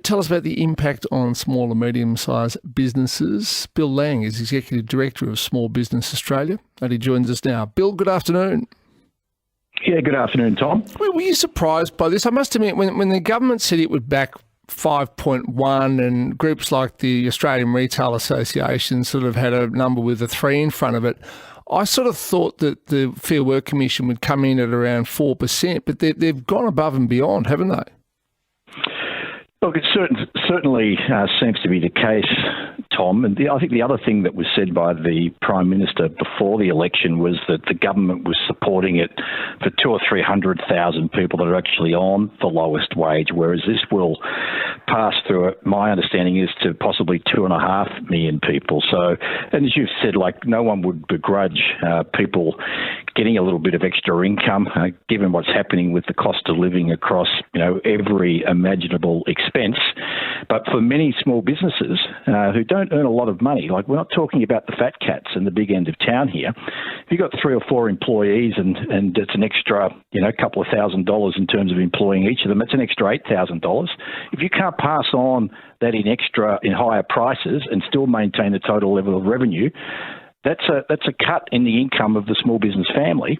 Tell us about the impact on small and medium-sized businesses. Bill Lang is Executive Director of Small Business Australia, and he joins us now. Bill, good afternoon. Yeah, good afternoon, Tom. Were you surprised by this? I must admit, when the government said it would back 5.1 and groups like the Australian Retail Association sort of had a number with a 3 in front of it, I sort of thought that the Fair Work Commission would come in at around 4%, but they've gone above and beyond, haven't they? Look, it certainly seems to be the case, Tom. And I think the other thing that was said by the Prime Minister before the election was that the government was supporting it for 200,000 or 300,000 people that are actually on the lowest wage, whereas this will pass through, my understanding is, to possibly 2.5 million people. So, and as you've said, like, no one would begrudge people getting a little bit of extra income, given what's happening with the cost of living across, every imaginable expense. But for many small businesses who don't earn a lot of money, like, we're not talking about the fat cats in the big end of town here. If you've got 3 or 4 employees and it's an extra, couple of $1,000s in terms of employing each of them, it's an extra $8,000. If you can't pass on that in higher prices and still maintain the total level of revenue, that's a cut in the income of the small business family,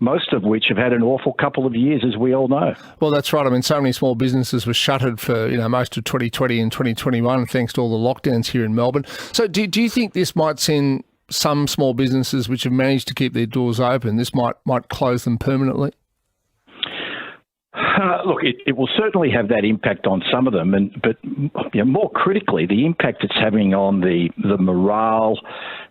most of which have had an awful couple of years, as we all know. Well, that's right. I mean, so many small businesses were shuttered for most of 2020 and 2021 thanks to all the lockdowns here in Melbourne. So do you think this might send some small businesses which have managed to keep their doors open, this might close them permanently? Look, it will certainly have that impact on some of them, but more critically, the impact it's having on the morale,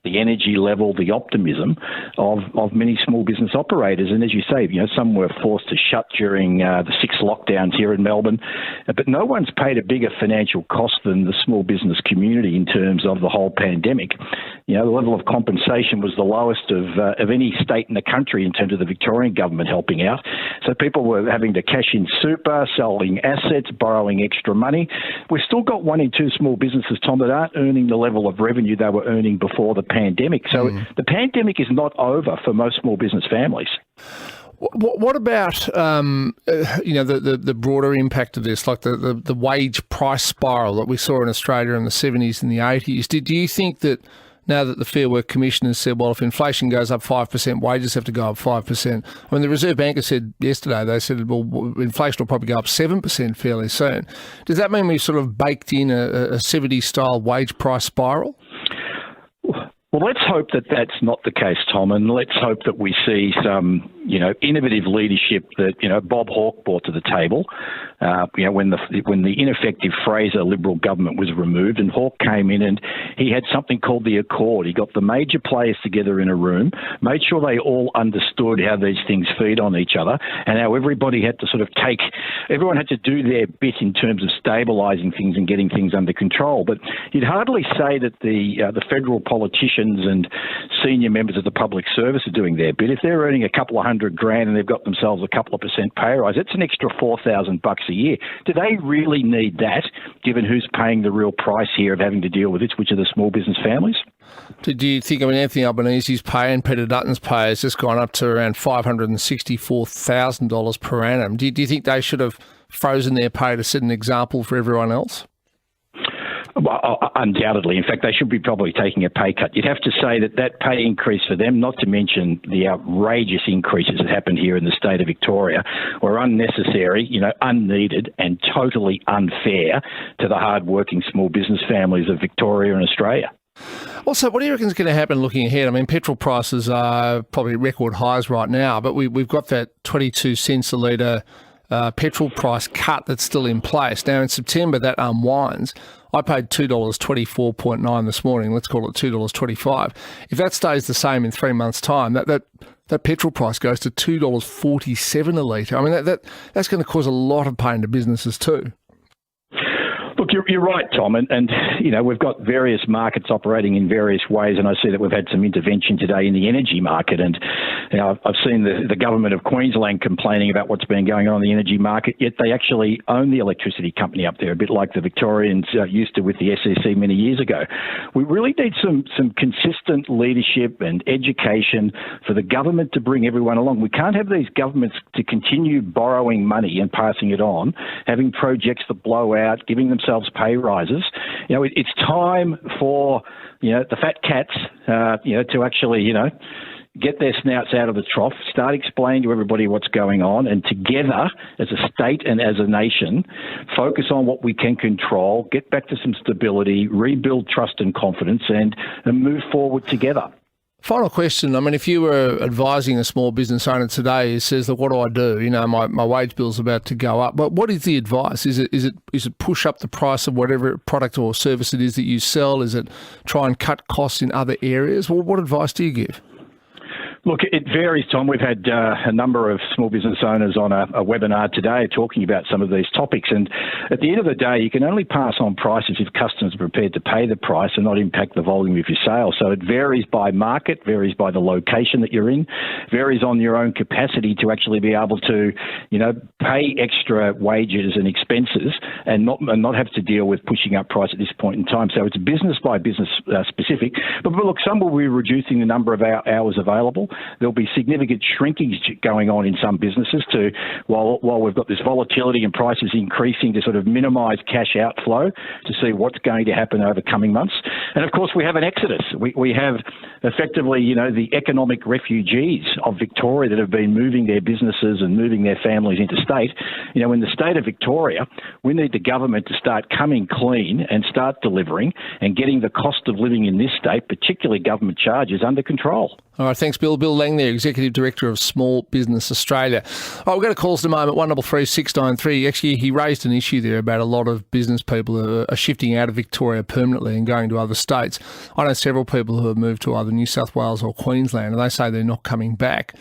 the energy level, the optimism of many small business operators. And as you say, some were forced to shut during the 6 lockdowns here in Melbourne, but no one's paid a bigger financial cost than the small business community in terms of the whole pandemic. The level of compensation was the lowest of any state in the country in terms of the Victorian government helping out. So people were having to cash in super, selling assets, borrowing extra money. We've still got 1 in 2 small businesses, Tom, that aren't earning the level of revenue they were earning before the pandemic. So the pandemic is not over for most small business families. What about the broader impact of this, like the wage price spiral that we saw in Australia in the 70s and the 80s? Do you think that now that the Fair Work Commission has said, well, if inflation goes up 5%, wages have to go up 5%. I mean, the Reserve Bank said yesterday, they said, well, inflation will probably go up 7% fairly soon. Does that mean we've sort of baked in a 70s-style wage price spiral? Well, let's hope that that's not the case, Tom, and let's hope that we see some, innovative leadership that, Bob Hawke brought to the table. When the ineffective Fraser Liberal government was removed, and Hawke came in and he had something called the Accord. He got the major players together in a room, made sure they all understood how these things feed on each other, and how everybody had to everyone had to do their bit in terms of stabilising things and getting things under control. But you'd hardly say that the federal politicians and senior members of the public service are doing their bit. If they're earning a couple of $100,000 and they've got themselves a couple of % pay rise, that's an extra $4,000 a year. Do they really need that, given who's paying the real price here of having to deal with it, which are the small business families? Do you think, Anthony Albanese's pay and Peter Dutton's pay has just gone up to around $564,000 per annum? Do you think they should have frozen their pay to set an example for everyone else? Well, undoubtedly. In fact, they should be probably taking a pay cut. You'd have to say that pay increase for them, not to mention the outrageous increases that happened here in the state of Victoria, were unnecessary, unneeded and totally unfair to the hard-working small business families of Victoria and Australia. Also, what do you reckon is going to happen looking ahead? I mean, petrol prices are probably record highs right now, but we've got that 22 cents a litre petrol price cut that's still in place. Now, in September, that unwinds. I paid $2.24.9 this morning. Let's call it $2.25. If that stays the same in 3 months' time, that petrol price goes to $2.47 a litre. I mean, that's going to cause a lot of pain to businesses too. Look, Look, you're right, Tom, and we've got various markets operating in various ways, and I see that we've had some intervention today in the energy market, and I've seen the government of Queensland complaining about what's been going on in the energy market, yet they actually own the electricity company up there, a bit like the Victorians used to with the SEC many years ago. We really need some consistent leadership and education for the government to bring everyone along. We can't have these governments to continue borrowing money and passing it on, having projects that blow out, giving themselves pay rises. It's time for the fat cats to actually get their snouts out of the trough, start explaining to everybody what's going on, and together as a state and as a nation focus on what we can control, get back to some stability, rebuild trust and confidence, and move forward together. Final question. I mean, if you were advising a small business owner today who says, look, what do I do? My wage bill's about to go up. But what is the advice? Is it push up the price of whatever product or service it is that you sell? Is it try and cut costs in other areas? Well, what advice do you give? Look, it varies, Tom. We've had a number of small business owners on a webinar today talking about some of these topics. And at the end of the day, you can only pass on prices if customers are prepared to pay the price and not impact the volume of your sales. So it varies by market, varies by the location that you're in, varies on your own capacity to actually be able to, pay extra wages and expenses and not have to deal with pushing up price at this point in time. So it's business by business specific. But look, some will be reducing the number of hours available. There'll be significant shrinkage going on in some businesses while we've got this volatility and prices increasing to sort of minimise cash outflow to see what's going to happen over coming months. And of course, we have an exodus. We have effectively, the economic refugees of Victoria that have been moving their businesses and moving their families interstate. In the state of Victoria, we need the government to start coming clean and start delivering and getting the cost of living in this state, particularly government charges, under control. All right, thanks, Bill. Bill Lang there, Executive Director of Small Business Australia. All right, we've got a calls in a moment, 133 693. Actually, he raised an issue there about a lot of business people are shifting out of Victoria permanently and going to other states. I know several people who have moved to either New South Wales or Queensland, and they say they're not coming back.